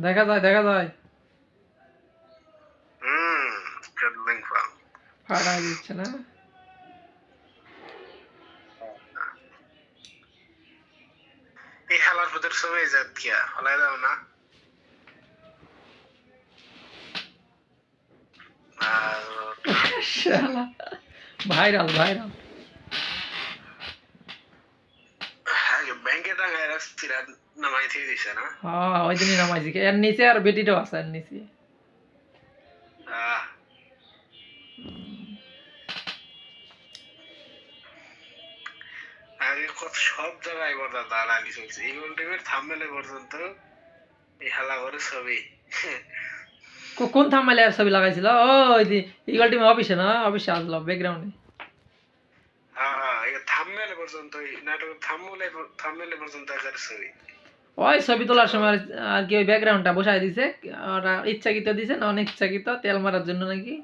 দেখা যায় দেখা যায় স্কেডলিং ফার্ম ফাটা দিচ্ছে না এই খেলার ভিতর ছবি যাত কিয়া ফলাই দাও না শালা ভাইরাল ভাইরাল ব্যাংকে টাকায় রাখছি নামাই থেকে দিছে না হ্যাঁ ওই দিনই নামাইছি এর নিচে আর বেটিটাও আছে এর নিচে আগে কত সব জায়গায় বড় দালালি চলছে ইগল টিমের থাম্বনেলে পর্যন্ত এই হালা করে ছবি কোন থাম্বনেলে আর ছবি লাগাইছিল ও ওই যে ইগল টিম অফিসে না অফিসে আসলো ব্যাকগ্রাউন্ডে হ্যাঁ এই থাম্বনেলে পর্যন্ত নাটকের থাম্বনেলে পর্যন্ত একার ছবি ওই ছবি তোলার সময় আর কি ওই ব্যাকগ্রাউন্ডটা বসাই দিছে ওরা ইচ্ছাকৃত দিছে না অনিচ্ছাকৃত তেল মারার জন্য নাকি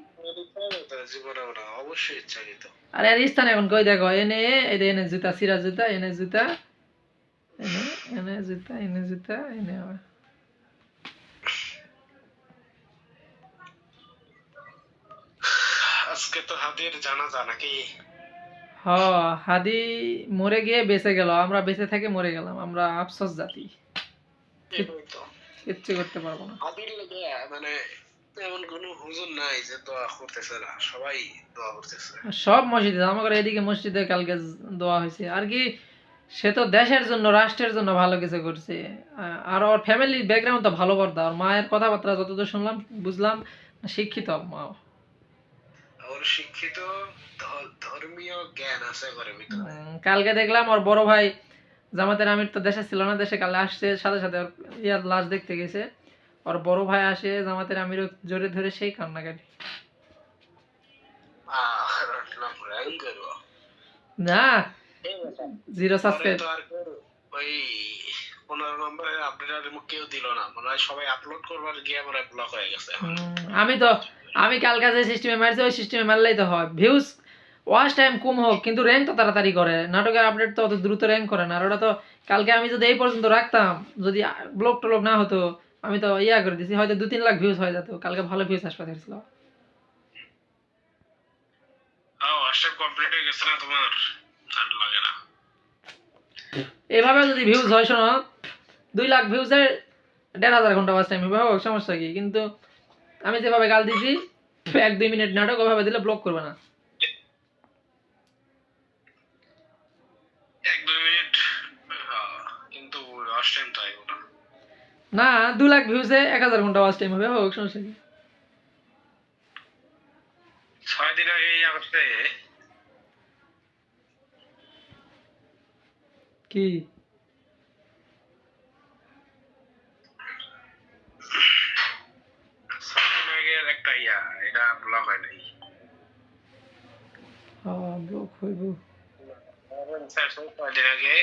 জীবনে ওরা অবশ্যই ইচ্ছাকৃত আর এর স্থান এখন কই দেখো এনে এই যে এনে জুতা সিরা জুতা এনে জুতা এনে এনে জুতা এনে জুতা এনে আবার আজকে তো হাদির জানাজা নাকি হ হাদি মরে গিয়ে বেঁচে গেল আমরা বেঁচে থেকে মরে গেলাম আমরা আফসোস জাতি কিচ্ছু করতে পারবো না হাদির লেগে মানে এমন কোনো হুজুর নাই যে দোয়া করতেছে না সবাই দোয়া করতেছে সব মসজিদে আমাদের এদিকে মসজিদে কালকে দোয়া হয়েছে আর কি সে তো দেশের জন্য রাষ্ট্রের জন্য ভালো কিছু করছে আর ওর ফ্যামিলি ব্যাকগ্রাউন্ড তো ভালো করতো আর মায়ের কথাবার্তা যতদূর শুনলাম বুঝলাম শিক্ষিত মা ওর শিক্ষিত ধর্মীয় জ্ঞান আছে করে ভিতরে কালকে দেখলাম ওর বড় ভাই জামাতের আমির তো দেশে ছিল না দেশে কালে আসছে সাথে সাথে ওর ইয়ার লাশ দেখতে গেছে ওর বড় ভাই আসে জামাতের আমির জোরে ধরে সেই কান্নাকাটি না জিরো সাবস্ক্রাইব ওই 15 নম্বরের আপডেট কেউ দিল না মানে সবাই আপলোড করবার গিয়ে আমার ব্লক হয়ে গেছে আমি কালকে যে সিস্টেমে মারছি ওই সিস্টেমে মারলেই তো হয় ভিউজ ওয়াচ টাইম কম হোক কিন্তু র্যাঙ্ক তো তাড়াতাড়ি করে নাটকের আপডেট তো অত দ্রুত র্যাঙ্ক করে না আর ওটা তো কালকে আমি যদি এই পর্যন্ত রাখতাম যদি ব্লক টলক না হতো আমি তো ইয়া করে দিছি হয়তো 2-3 লাখ ভিউজ হয়ে যেত কালকে ভালো ভিউজ আসবে ছিল হোয়াটসঅ্যাপ কমপ্লিট হয়ে গেছে না তোমার আর লাগে না এভাবে যদি ভিউজ হয় শোনো 2 লাখ ভিউজের 1,500 ঘন্টা ওয়াচ টাইম হবে হোক সমস্যা কি কিন্তু আমি যেভাবে গাল দিছি 1-2 মিনিট নাটক ওভাবে দিলে ব্লক করবে না 1-2 মিনিট কিন্তু ওয়াচ টাইম তো আইবো না না 2 লাখ ভিউজে 1000 ঘন্টা ওয়াচ টাইম হবে হোক সমস্যা কি 6 দিন আগে ইয়া করতে কি একটা ইয়া এটা ব্লক হয় নাই ব্লক হইব দিন আগে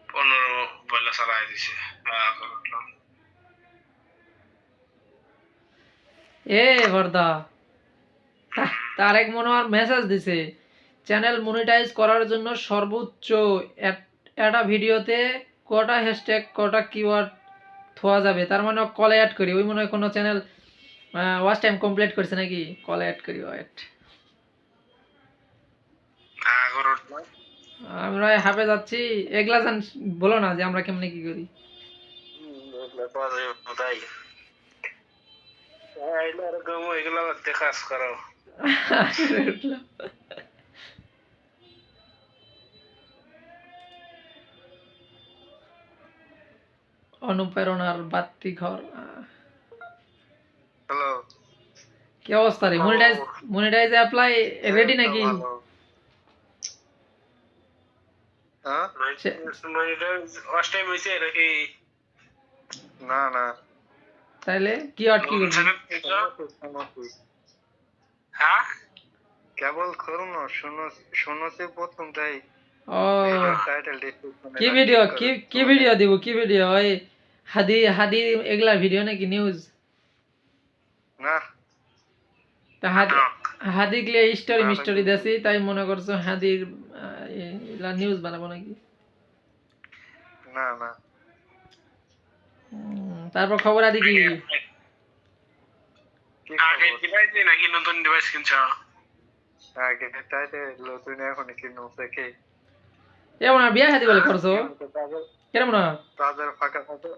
15 বলে চালাই দিছে এ বর্দা তারেক মনোয়ার মেসেজ দিছে চ্যানেল মনিটাইজ করার জন্য সর্বোচ্চ একটা ভিডিওতে কটা হ্যাশট্যাগ কটা কিওয়ার্ড থোয়া যাবে তার মানে কলে অ্যাড করি ওই মনে হয় কোনো চ্যানেল ওয়াচ টাইম কমপ্লিট করছে নাকি কলে অ্যাড করি ওয়েট আমরা হাফে যাচ্ছি এগুলা জান বলো না যে আমরা কেমনে কি করি অনুপ্রেরণার বাত্তি ঘর হ্যালো কি অবস্থা রে মনিটাইজ অ্যাপ্লাই রেডি নাকি না না তাইলে কি আটকে গেছে হ্যাঁ কেবল করুন শুনছি প্রথমটাই ও কি ভিডিও কি ভিডিও দিব কি ভিডিও ওই হাদি এগুলা ভিডিও নাকি নিউজ না তা হাদি গলে স্টোরি মিস্টোরি দেছি তাই মনে করছো হাদির নিউজ বানাবো নাকি না না তারপর খবর আদি কি? কি আগের খবর? ডিভাইস নাকি নতুন ডিভাইস কিনছ? আগে তাইতে নতুন এখন কি নছে কি এমন আর বিয়া শাদি বলে করছো? কেমন না? তাদের ফাঁকা থাকে।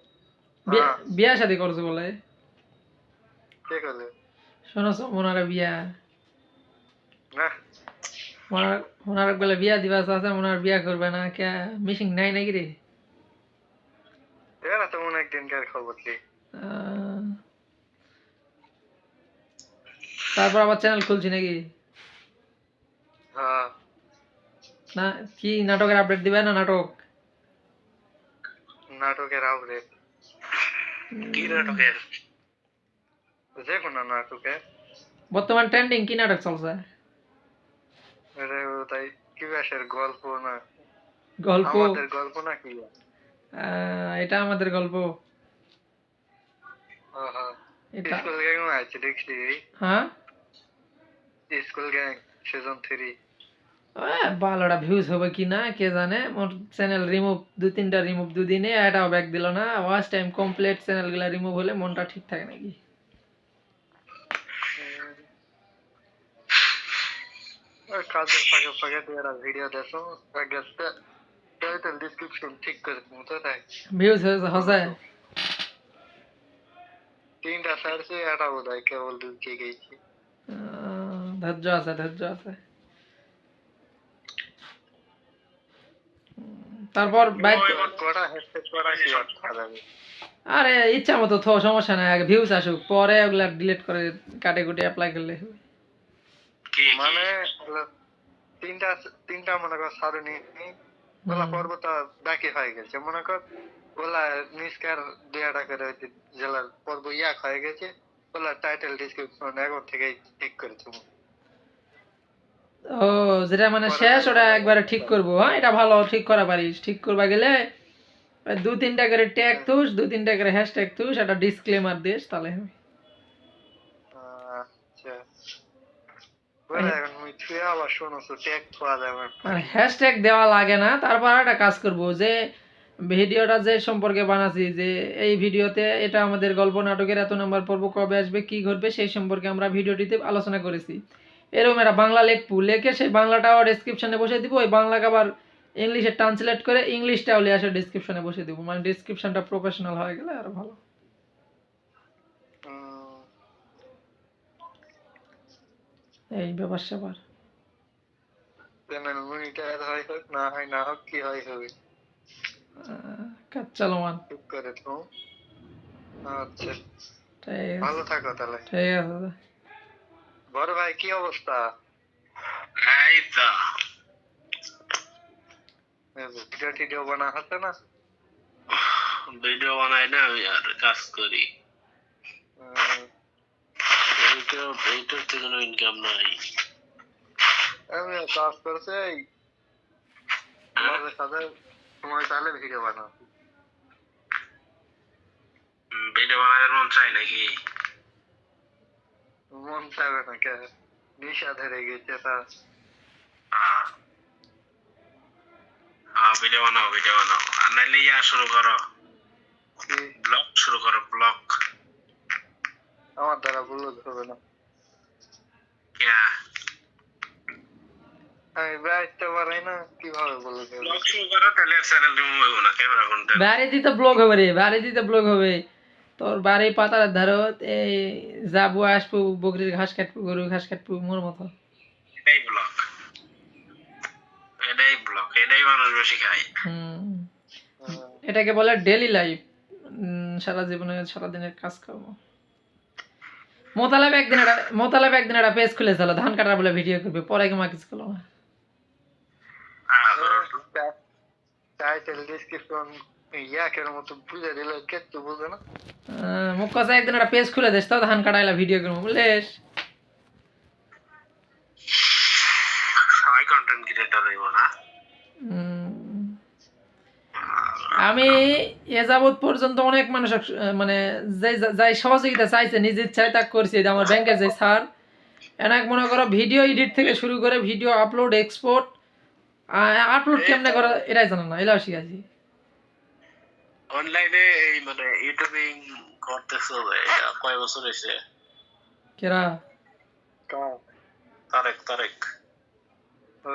বিয়া শাদি করছো বলে কে করলে? শোনাছো মনারে বিয়া না মনার বলে বিয়া দিবা আছে মনার বিয়া করবে না কে মিশিং নাই নাকি রে? এরা তো মনে একদিনকার খবর কি। আহ, তারপর আবার চ্যানেল খুলছি নাকি? হ্যাঁ না কি নাটকের আপডেট দিবে না নাটক? নাটকের আউরে কি নাটকের? যে কোনো নাটকে বর্তমান ট্রেন্ডিং কি নাটক চলছে? এটা তাই কি ব্যাসের গল্প না গল্প? আমাদের গল্প না কি? এটা আমাদের গল্প। হ্যাঁ এটা স্কুল গ্যাং আছে দেখছি। হ্যাঁ স্কুল গ্যাং সিজন 3 ভালোটা ভিউজ হবে কি না কে জানে। মোর চ্যানেল রিমুভ 2-3টা রিমুভ দুদিনে এটাও ব্যাক দিল না। ওয়াচ টাইম কমপ্লিট চ্যানেলগুলো রিমুভ হলে মনটা ঠিক থাকে নাকি? কাজের ফাঁকে ফাঁকে তুই একটা ভিডিও দেখো গেছে টাইটেল ডেসক্রিপশন ঠিক করে মতো তাই ভিউজ হসে 3টা সার্চে এটা বোধহয় কেবল ঢুকে গেছি। ধৈর্য আছে ধৈর্য আছে। তারপর বাইক কটা হ্যাশট্যাগ কটা কি করা যাবে? আরে ইচ্ছা মতো থো সমস্যা নাই আগে ভিউজ আসুক পরে ওগুলা ডিলিট করে কাটে কুটে অ্যাপ্লাই করলে হবে। মানে তিনটা মনে কর সারণী ওলা পর্ব তো বাকি হয়ে গেছে মনে কর ওলা নিষ্কার 2টা করে জেলার পর্ব ইয়াক হয়ে গেছে ওলা টাইটেল ডেসক্রিপশন এখন থেকে ঠিক করেছে। ও যেটা মানে শেষ ওটা একবারে ঠিক করবো। হ্যাঁ এটা ভালো ঠিক করা পারিস। ঠিক করবা গেলে 2-3টা করে ট্যাগ তুস 2-3টা করে হ্যাশট্যাগ তুস একটা ডিসক্লেমার দিস তাহলে হবে। আচ্ছা ওরা এখন মুই ছুঁয়ে আবার শোনোছো ট্যাগ পাওয়া যাবে আর হ্যাশট্যাগ দেওয়া লাগে না। তারপর একটা কাজ করব যে ভিডিওটা যে সম্পর্কে বানাচ্ছি যে এই ভিডিওতে এটা আমাদের গল্প নাটকের এত নম্বর পর্ব কবে আসবে কি ঘটবে সেই সম্পর্কে আমরা ভিডিওটিতে আলোচনা করেছি। এরকম একটা বাংলা লিখে সেই বাংলাটাও ডেসক্রিপশনে বসে দিব। ওই বাংলাকে আবার ইংলিশে ট্রান্সলেট করে ইংলিশটাও লিয়ে আসে ডেসক্রিপশনে বসে দিব। মানে ডেসক্রিপশনটা প্রফেশনাল হয়ে গেলে আরো ভালো। এই ব্যাপার স্যাপার চ্যানেল মনিটাইজ হয় হোক না হয় না হোক কি হয় হবে কাজ চলমান। ঠিক করে তো। আচ্ছা ঠিক আছে ভালো থাকো তাহলে। ঠিক আছে দাদা। বড় ভাই কি অবস্থা? এই তো ভিডিও টিডিও বানা হচ্ছে না? ভিডিও বানাই না আমি আর কাজ করি। এইটার থেকে কোনো ইনকাম নাই। আমি কাজ করছে মাঝে সাথে সময় তাহলে ভিডিও বানাও। ভিডিও বানানোর মন চাই নাকি? মন চাইবে না কে নেশা ধরে গেছে তা ভিডিও বানাও আর নাইলে ইয়া শুরু করো ব্লগ শুরু করো ব্লগ। আমার দ্বারা ভুল হবে না ক্যা আমি বাইতে পারি না কিভাবে বলে দেব? ব্লগ শুরু করো তাহলে চ্যানেল রিমুভ হবে না ক্যামেরা কন্টেন্ট। বাড়ি দিতে ব্লগ হবে রে বাড়ি দিতে ব্লগ হবে। তোর বাড়ি পাতার ধারো এই যাবো আসবো বকরির ঘাস কাটবো গরুর ঘাস কাটবো মোর মতো। এটাই মানুষ বেশি খায়। এটাকে বলে ডেইলি লাইফ। সারা জীবনে সারাদিনের কাজকর্ম। মোতালেব একদিন একটা পেজ খুলেছিল ধান কাটার বলে ভিডিও করবে পরে কি মা কিছু করলো না। টাইটেল ডেসক্রিপশন ইয়াকের মতো বুঝে দিলে কে তো বুঝে না। মুখ কথা একদিন একটা পেজ খুলে দিস তো ধান কাটাইলা ভিডিও করবো বুঝলিস। সবাই কন্টেন্ট ক্রিয়েটর হইব না। আমি এ যাবৎ পর্যন্ত অনেক মানুষ মানে যাই সহযোগিতা চাইছে নিজের ইচ্ছায় তা করছি। আমার ব্যাংকের যে স্যার এনাক মনে করো ভিডিও এডিট থেকে শুরু করে ভিডিও আপলোড এক্সপোর্ট আপলোড কেমনে করা এটাই জানো না এটাও শিখাচ্ছি। অনলাইনে এই মানে ইউটিউবিং করতেছো এটা কয় বছর হয়েছে? কেরা? তারেক ও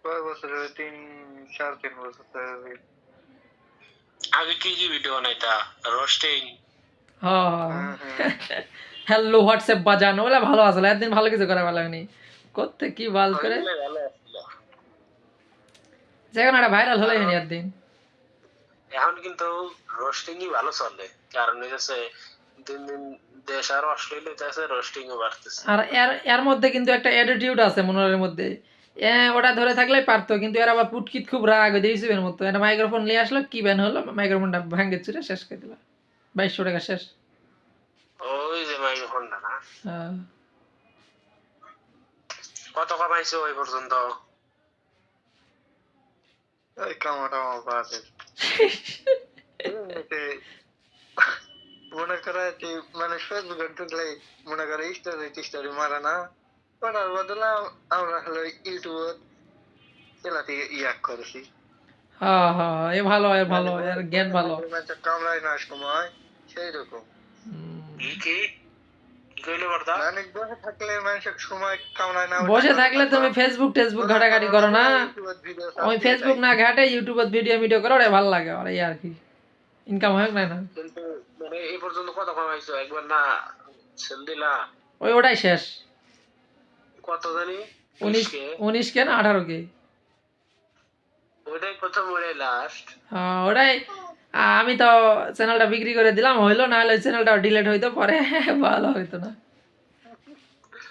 কয় বছর হবে? 3 3.5 বছর তো হবে। আগে কি কি ভিডিও বানাইতা? রোস্টিং? হ্যালো হোয়াটসঅ্যাপ বাজানো বলে ভালো আসলে একদিন ভালো কিছু করা ভালো লাগনি করতে কি বাল করে ভালো আসছিল। যেখানে একটা ভাইরাল হলে হয়নি একদিন। এখন কিন্তু রোস্টিংই ভালো চলে, কারণ হচ্ছে দিন দিন দেশ আরো অশ্লীল হইতেছে, রোস্টিংও বাড়তেছে। আর এর এর মধ্যে কিন্তু একটা অ্যাটিটিউড আছে মনের মধ্যে, ওটা ধরে থাকলে পারতো, কিন্তু এর আবার পুটকিত খুব রাগ হয়ে দিয়েছে এর মতো, একটা মাইক্রোফোন নিয়ে আসলো, কি ব্যান হলো, মাইক্রোফোনটা ভাঙে চুরে শেষ করে দিল, 2200 টাকা শেষ। ওই যে মাইক্রোফোনটা না, হ্যাঁ। কত কমাইছো ওই পর্যন্ত? ওই কামাটা বাদে মনে করে যে মানে ফেসবুকে ঢুকলে মনে করে স্টোরি মারে না, ওটার বদলে আমরা হলো ইউটিউব এলাতে করেছি। হ্যাঁ হ্যাঁ, এ ভালো, এর ভালো, এর জ্ঞান ভালো। কামড়ায় না সময় সেই রকম কি কি কইলে বর্দা? মানে বসে থাকলে মানুষের সময় কামড়ায় না। বসে থাকলে তুমি ফেসবুক ঘাটাঘাটি করো না, ওই ফেসবুক না ঘাটে ইউটিউবে ভিডিও করো, ওটা ভালো লাগে, আর এই আর কি ইনকাম হয় না না। কিন্তু মানে এই পর্যন্ত কত কমাইছো? একবার না সেল দিলা? ওটাই শেষ। কত জানি 19 কে না 18 কে? ওইটাই প্রথম, ওইটাই লাস্ট। ওটাই আমি তো চ্যানেলটা বিক্রি করে দিলাম, হইলো না, হলে চ্যানেলটা ডিলিট হইতো পরে ভালো হইতো না।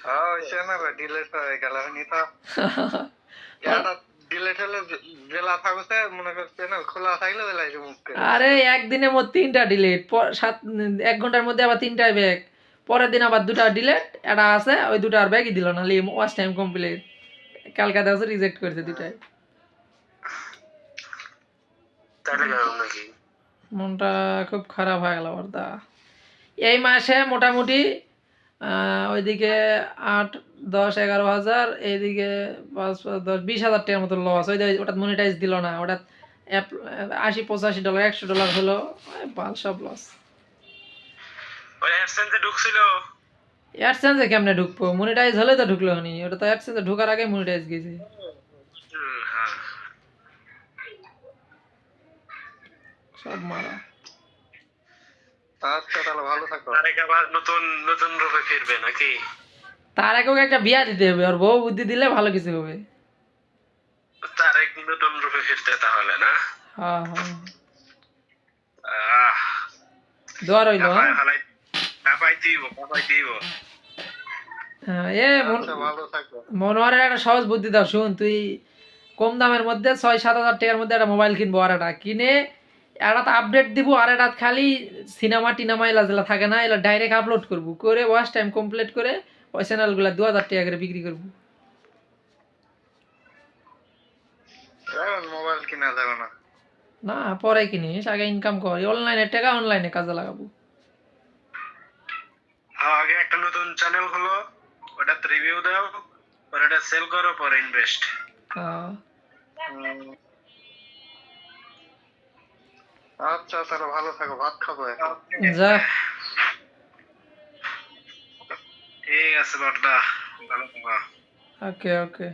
হ্যাঁ চ্যানেল ডিলিট হয়ে গেল নি তো, এটা ডিলিট হলে জেলা থাকছে মনে করছে না, খোলা থাকলে জেলা রিমুভ করে। আরে একদিনে মোট 3টা ডিলিট, 1 ঘন্টার মধ্যে আবার 3টায় ব্যাক, পরের দিন আবার 2টা ডিলিট, এটা আছে ওই 2টা আর ব্যাকই দিল না, ওয়াচ টাইম কমপ্লিট, কালকে দেখো রিজেক্ট করেছে 2টাই। তাহলে কেমন নাকি? মনটা খুব খারাপ হয়ে গেল বর্দা। এই মাসে মোটামুটি ওইদিকে 8 10 11 হাজার, এইদিকে 5 5 10 20 হাজার টাকার মতো লস, ওটা মনিটাইজ দিল না, ওটা $80 $85 $100 হলো, বাল সব লস। ওই অ্যাডসেন্সে ঢুকছিল? অ্যাডসেন্সে কেমনে ঢুকবো? মনিটাইজ হলে তো ঢুকলো নি, ওটা তো অ্যাডসেন্সে ঢোকার আগে মনিটাইজ গেছে। হ্যাঁ। সব মারা। আচ্ছা তাহলে ভালো থাকো। তারেক আবার নতুন নতুন রূপে ফিরবে নাকি? তার আগে একটা বিয়া দিতে হবে, আর বউ বুদ্ধি দিলে ভালো কিছু হবে। তারেক নতুন রূপে ফিরতে তাহলে না? হ্যাঁ হ্যাঁ, আহ দোয়া রইল। কাপাই দিব। আচ্ছা ভালো থাকো। মনোয়ারের একটা সহজ বুদ্ধি দাও, শুন, তুই কম দামের মধ্যে 6 7 হাজার টাকার মধ্যে একটা মোবাইল কিনবো, আর একটা কিনে একটা আপডেট দিব, আর একটা খালি সিনেমা টিনামা এলা যেলা থাকে না, এলা ডাইরেক্ট আপলোড করবো, করে ওয়াচ টাইম কমপ্লিট করে ওই চ্যানেলগুলো 2000 টাকা করে বিক্রি করবো। এখন মোবাইল কিনা যাবে না। না পরে কিনিস, আগে ইনকাম কর, অনলাইনের টাকা অনলাইনে কাজে লাগাবো। আগে একটা নতুন চ্যানেল খোলো, ওটাতে রিভিউ দাও, পরে ওটা সেল করো, পরে ইনভেস্ট। আচ্ছা তাহলে ভালো থাকো, ভাত খাবো এখন। যা। ঠিক আছে বড়দা, ভালো থাকো। ওকে ওকে।